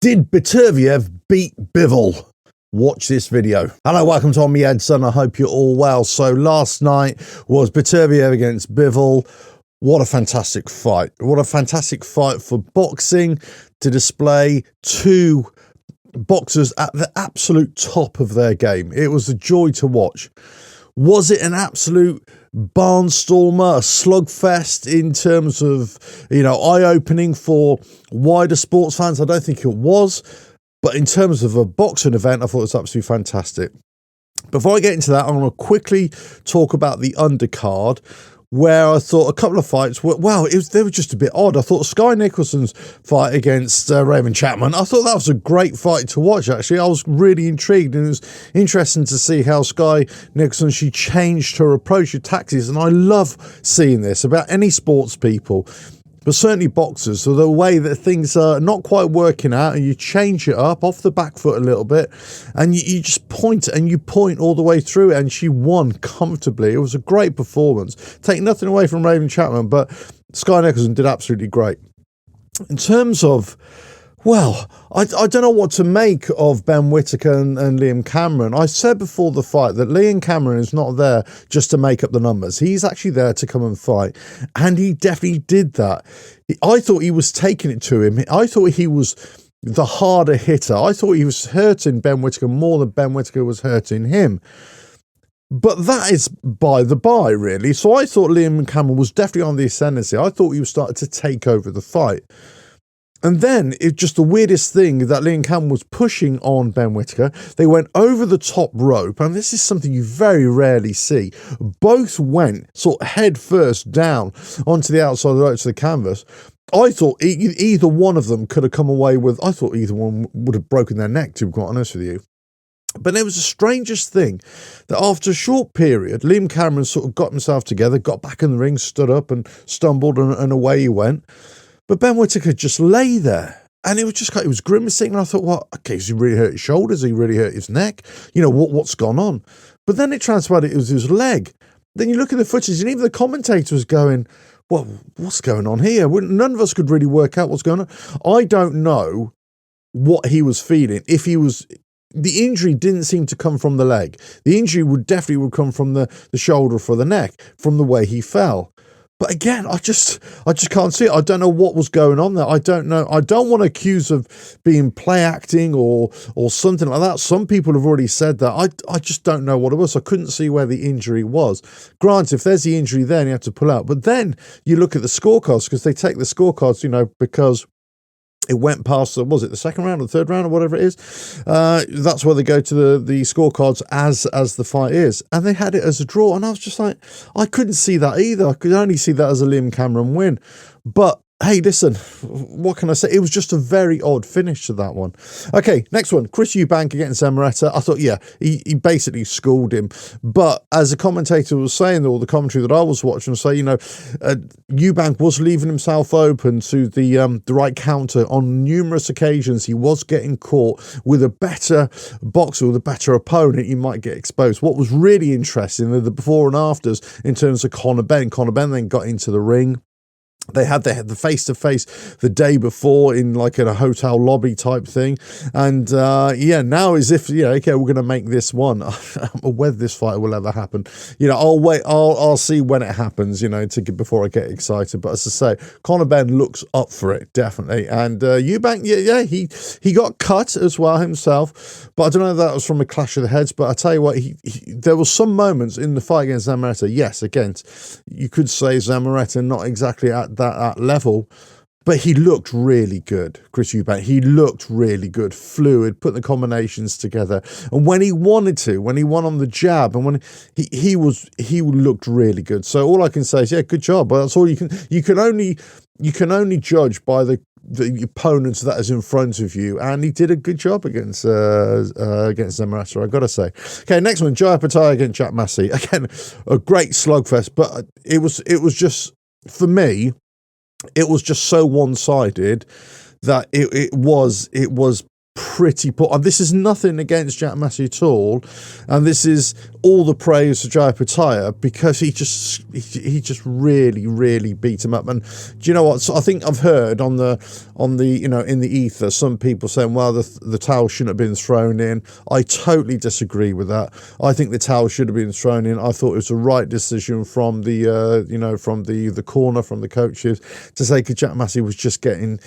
Did Beterbiev beat Bivol? Watch this video. Hello, welcome to On Me Edson. I hope you're all well. So last night was Beterbiev against Bivol. What a fantastic fight. What a fantastic fight for boxing to display two boxers at the absolute top of their game. It was a joy to watch. Was it an absolute barnstormer, a slugfest in terms of, eye-opening for wider sports fans? I don't think it was. But in terms of a boxing event, I thought it was absolutely fantastic. Before I get into that, I'm going to quickly talk about the undercard, where I thought a couple of fights were, they were just a bit odd. I thought Sky Nicholson's fight against Raymond Chapman, I thought that was a great fight to watch, actually. I was really intrigued, and it was interesting to see how Sky Nicholson, she changed her approach, her tactics, and I love seeing this about any sports people, but certainly boxers. So the way that things are not quite working out and you change it up off the back foot a little bit, and you just point all the way through, and she won comfortably. It was a great performance. Take nothing away from Raymond Chapman, but Sky Nicholson did absolutely great. In terms of, I don't know what to make of Ben Whittaker and Liam Cameron. I said before the fight that Liam Cameron is not there just to make up the numbers. He's actually there to come and fight, and he definitely did that. I thought he was taking it to him. I thought he was the harder hitter. I thought he was hurting Ben Whittaker more than Ben Whittaker was hurting him. But that is by the by, really. So I thought Liam Cameron was definitely on the ascendancy. I thought he was starting to take over the fight. And then it's just the weirdest thing that Liam Cameron was pushing on Ben Whittaker. They went over the top rope, and this is something you very rarely see. Both went sort of head first down onto the outside of the rope to the canvas. I thought either one of them could have come away with, I thought either one would have broken their neck, to be quite honest with you. But it was the strangest thing that after a short period, Liam Cameron sort of got himself together, got back in the ring, stood up and stumbled, and away he went. But Ben Whittaker just lay there, and it was grimacing, and I thought, okay, has he really hurt his shoulders? Has he really hurt his neck? What's gone on? But then it transpired it was his leg. Then you look at the footage, and even the commentator was going, what's going on here? None of us could really work out what's going on. I don't know what he was feeling. The injury didn't seem to come from the leg. The injury would come from the shoulder for the neck, from the way he fell. But again, I just can't see it. I don't know what was going on there. I don't know. I don't want to accuse of being play acting or something like that. Some people have already said that. I just don't know what it was. I couldn't see where the injury was. Granted, if there's the injury then you have to pull out. But then you look at the scorecards, because they take the scorecards, because it went past, was it the second round or the third round or whatever it is? That's where they go to the scorecards as the fight is. And they had it as a draw. And I was just like, I couldn't see that either. I could only see that as a Liam Cameron win. But hey, listen, what can I say? It was just a very odd finish to that one. Okay, next one. Chris Eubank against Zamareta. I thought, he basically schooled him. But as the commentator was saying, or the commentary that I was watching, Eubank was leaving himself open to the right counter on numerous occasions. He was getting caught with a better boxer, with a better opponent. He might get exposed. What was really interesting, the before and afters in terms of Conor Benn. Conor Benn then got into the ring. They had the face-to-face the day before in a hotel lobby type thing. And now as if, okay, we're going to make this one. I don't know whether this fight will ever happen. I'll wait. I'll see when it happens, before I get excited. But as I say, Conor Benn looks up for it, definitely. And Eubank, he got cut as well himself. But I don't know if that was from a clash of the heads. But I tell you what, there were some moments in the fight against Zamareta. Yes, again, you could say Zamareta not exactly at that level, but he looked really good. Chris Eubank, he looked really good, fluid, put the combinations together, and when he wanted to, when he won on the jab, and when he looked really good. So all I can say is, good job. But that's all you can only judge by the opponents that is in front of you, and he did a good job against Zamareta, I've got to say. Okay, next one, Jaya Pattaya against Jack Massey. Again, a great slugfest, but it was just, for me, it was just so one-sided that it was pretty poor. And this is nothing against Jack Massey at all, and this is all the praise to Jai Pataya, because he just really beat him up. And do you know what? So I think I've heard on the you know, in the ether, some people saying, well, the towel shouldn't have been thrown in. I totally disagree with that. I think the towel should have been thrown in. I thought it was the right decision from the you know, from the corner, from the coaches, to say Jack Massey was just getting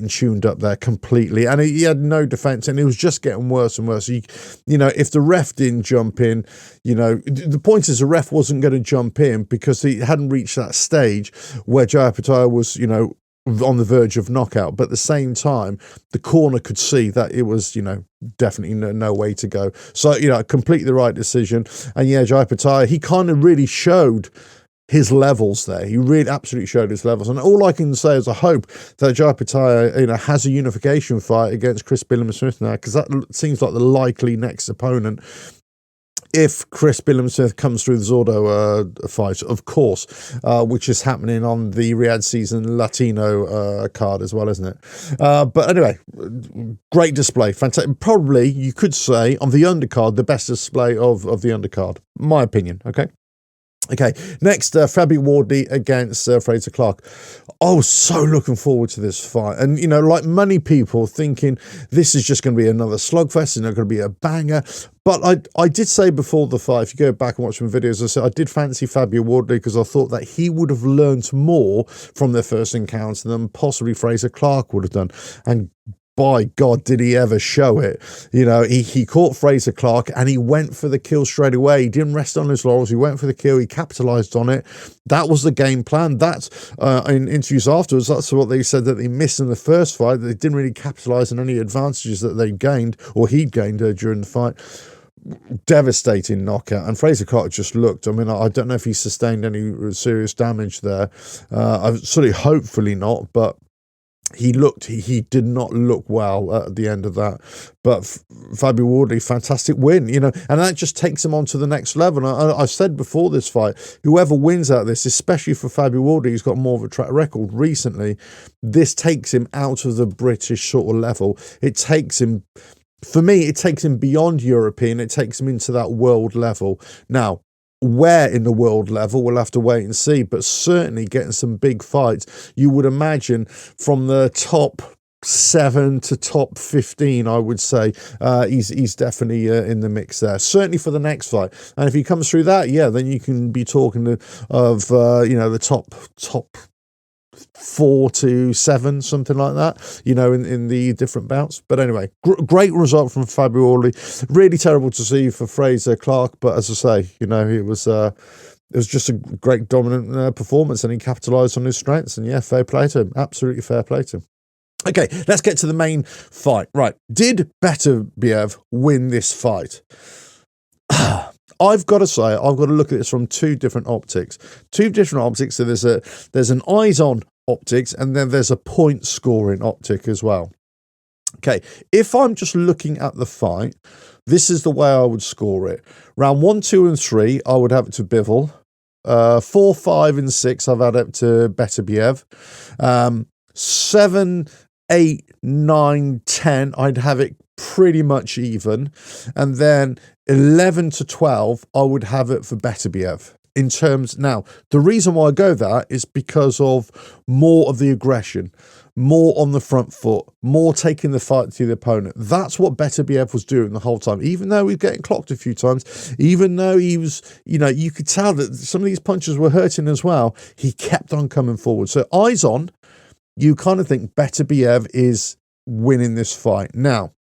tuned up there completely, and he had no defense, and it was just getting worse and worse. You know, if the ref didn't jump in, you know, the point is the ref wasn't going to jump in because he hadn't reached that stage where Jai Pataya was, you know, on the verge of knockout. But at the same time, the corner could see that it was, you know, definitely no way to go. So, you know, completely the right decision. And yeah, Jai Pataya, he kind of really showed his levels there. He really absolutely showed his levels. And all I can say is I hope that Jai Pataya, you know, has a unification fight against Chris Billam-Smith now, because that seems like the likely next opponent. If Chris Billam-Smith comes through the Zordo fight, of course, which is happening on the Riyadh Season Latino card as well, isn't it? But anyway, great display. Fantastic. Probably, you could say, on the undercard, the best display of the undercard. My opinion, okay? Okay, next, Fabi Wardley against Fraser Clark. I was so looking forward to this fight. And, you know, like many people thinking this is just going to be another slugfest, it's not going to be a banger. But I did say before the fight, if you go back and watch some videos, I said I did fancy Fabio Wardley because I thought that he would have learned more from their first encounter than possibly Fraser Clark would have done. And by God, did he ever show it. You know, he caught Fraser Clark and he went for the kill straight away. He didn't rest on his laurels. He went for the kill. He capitalized on it. That was the game plan. That's in interviews afterwards, that's what they said that they missed in the first fight, that they didn't really capitalize on any advantages that they gained, or he'd gained during the fight. Devastating knockout. And Fraser Clark just looked, I mean, I don't know if he sustained any serious damage there. Hopefully not, but he did not look well at the end of that. But Fabio Wardley, fantastic win, you know, and that just takes him on to the next level. And I said before this fight, whoever wins out of this, especially for Fabio Wardley, who's got more of a track record recently, this takes him out of the British sort of level. It takes him, for me, it takes him beyond European. It takes him into that world level. Now, where in the world level, we'll have to wait and see, but certainly getting some big fights. You would imagine from the top 7 to top 15, I would say he's definitely in the mix there, certainly for the next fight. And if he comes through that, yeah, then you can be talking of you know, the top 4 to 7, something like that, you know, in the different bouts. But anyway, great result from Fabio Wardley. Really terrible to see for Fraser Clark, but as I say, you know, it was just a great dominant performance, and he capitalized on his strengths. And yeah, fair play to him. Absolutely fair play to him. Okay, let's get to the main fight. Right, did Beterbiev win this fight? I've got to say, I've got to look at this from two different optics. So there's an eyes-on optics, and then there's a point scoring optic as well. Okay, if I'm just looking at the fight, this is the way I would score it. Round 1, 2, and 3, I would have it to Bivol. 4, 5, and 6, I've had it to Beterbiev. 7, 8, 9, 10, I'd have it pretty much even. And then 11 to 12, I would have it for Beterbiev. In terms, now, the reason why I go that is because of more of the aggression, more on the front foot, more taking the fight to the opponent. That's what Beterbiev was doing the whole time. Even though he was getting clocked a few times, even though he was, you know, you could tell that some of these punches were hurting as well, he kept on coming forward. So eyes on, you kind of think Beterbiev is winning this fight. Now,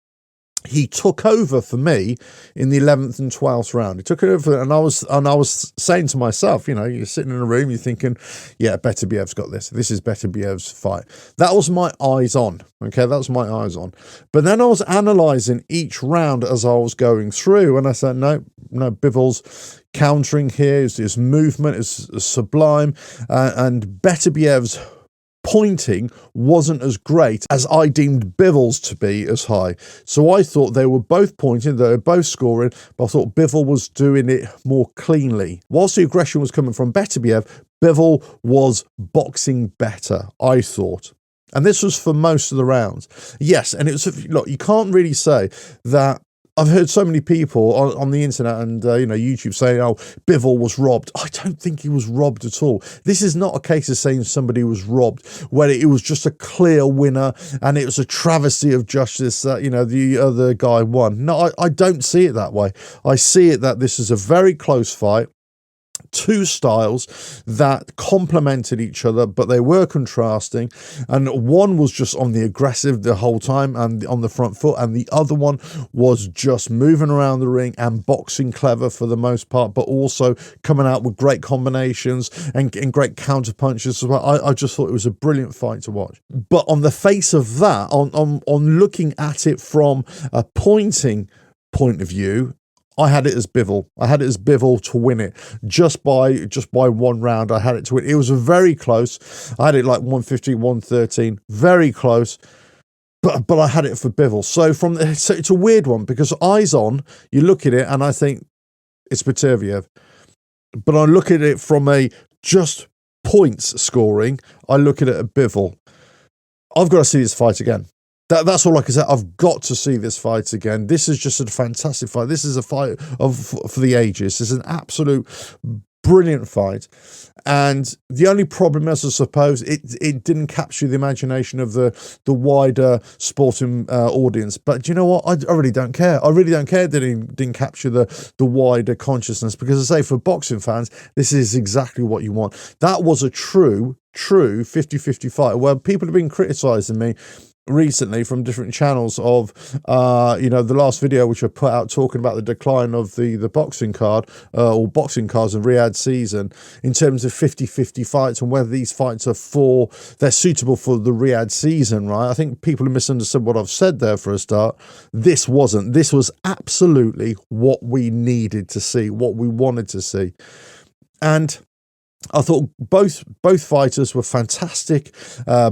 he took over for me in the 11th and 12th round. He took it over, and I was saying to myself, you know, you're sitting in a room, you're thinking, yeah, Beterbiev's got this. This is Beterbiev's fight. That was my eyes on. Okay, that was my eyes on. But then I was analysing each round as I was going through, and I said, no, Bivol's countering here. His movement is sublime, and Beterbiev's pointing wasn't as great as I deemed Bivol's to be as high. So I thought they were both pointing, they were both scoring, but I thought Bivol was doing it more cleanly. Whilst the aggression was coming from Beterbiev, Bivol was boxing better, I thought. And this was for most of the rounds. Yes, and it was, look, you can't really say that. I've heard so many people on the internet and, YouTube saying, oh, Bivol was robbed. I don't think he was robbed at all. This is not a case of saying somebody was robbed, where it was just a clear winner and it was a travesty of justice that, the other guy won. No, I don't see it that way. I see it that this is a very close fight. Two styles that complemented each other, but they were contrasting, and one was just on the aggressive the whole time and on the front foot, and the other one was just moving around the ring and boxing clever for the most part, but also coming out with great combinations and great counter punches as well. I just thought it was a brilliant fight to watch. But on the face of that, on looking at it from a pointing point of view, I had it as Bivol. I had it as Bivol to win it just by one round. I had it to win. It was very close. I had it like 115, 113, very close. But I had it for Bivol. So it's a weird one because eyes on, you look at it and I think it's Beterbiev. But I look at it from a just points scoring. I look at it at Bivol. I've got to see this fight again. That's all I can say. I've got to see this fight again. This is just a fantastic fight. This is a fight for the ages. It's an absolute brilliant fight. And the only problem is, I suppose, it didn't capture the imagination of the wider sporting audience. But do you know what? I really don't care. I really don't care that it didn't capture the wider consciousness, because I say for boxing fans, this is exactly what you want. That was a true 50-50 fight where people have been criticising me recently from different channels of the last video which I put out talking about the decline of the boxing card or boxing cards in Riyadh season in terms of 50-50 fights and whether these fights they're suitable for the Riyadh season, right? I think people have misunderstood what I've said there for a start. This wasn't. This was absolutely what we needed to see, what we wanted to see. And I thought both fighters were fantastic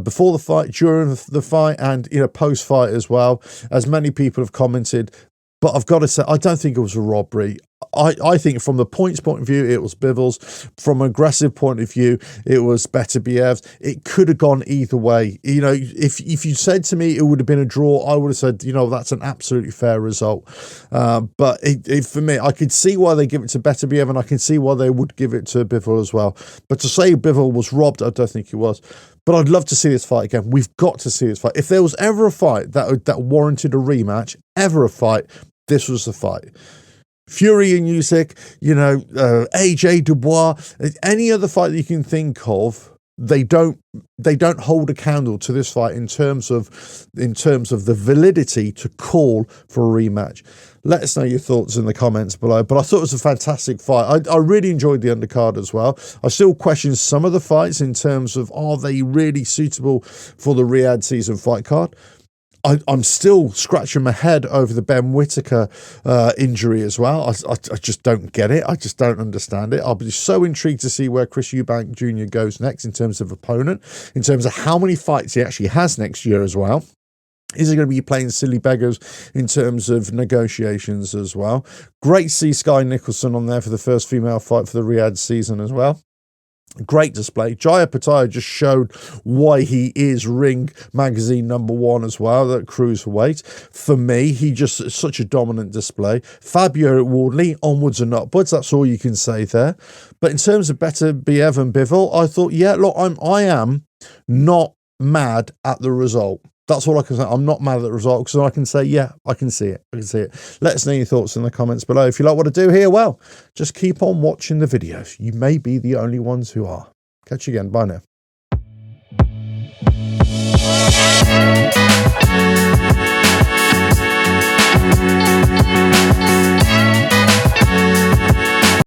before the fight, during the fight, and post-fight as well, as many people have commented. But I've got to say, I don't think it was a robbery. I think from the points point of view, it was Bivol's. From an aggressive point of view, it was Beterbiev's. It could have gone either way. If you said to me it would have been a draw, I would have said, that's an absolutely fair result. But for me, I could see why they give it to Beterbiev, and I can see why they would give it to Bivol as well. But to say Bivol was robbed, I don't think he was. But I'd love to see this fight again. We've got to see this fight. If there was ever a fight that warranted a rematch, this was the fight. Fury and Usyk, AJ Dubois, any other fight that you can think of, they don't hold a candle to this fight in terms of the validity to call for a rematch. Let us know your thoughts in the comments below. But I thought it was a fantastic fight. I really enjoyed the undercard as well. I still question some of the fights in terms of, are they really suitable for the Riyadh season fight card? I'm still scratching my head over the Ben Whittaker injury as well. I just don't get it. I just don't understand it. I'll be so intrigued to see where Chris Eubank Jr. goes next in terms of opponent, in terms of how many fights he actually has next year as well. Is he going to be playing silly beggars in terms of negotiations as well? Great to see Sky Nicholson on there for the first female fight for the Riyadh season as well. Great display. Jaya Pataya just showed why he is Ring Magazine #1 as well, that cruiserweight. For me, he just such a dominant display. Fabio Wardley, onwards and upwards. That's all you can say there. But in terms of Beterbiev and Bivol, I thought, yeah, look, I am not mad at the result. That's all I can say. I'm not mad at the result, because I can say, yeah, I can see it. I can see it. Let us know your thoughts in the comments below. If you like what I do here, well, just keep on watching the videos. You may be the only ones who are. Catch you again. Bye now.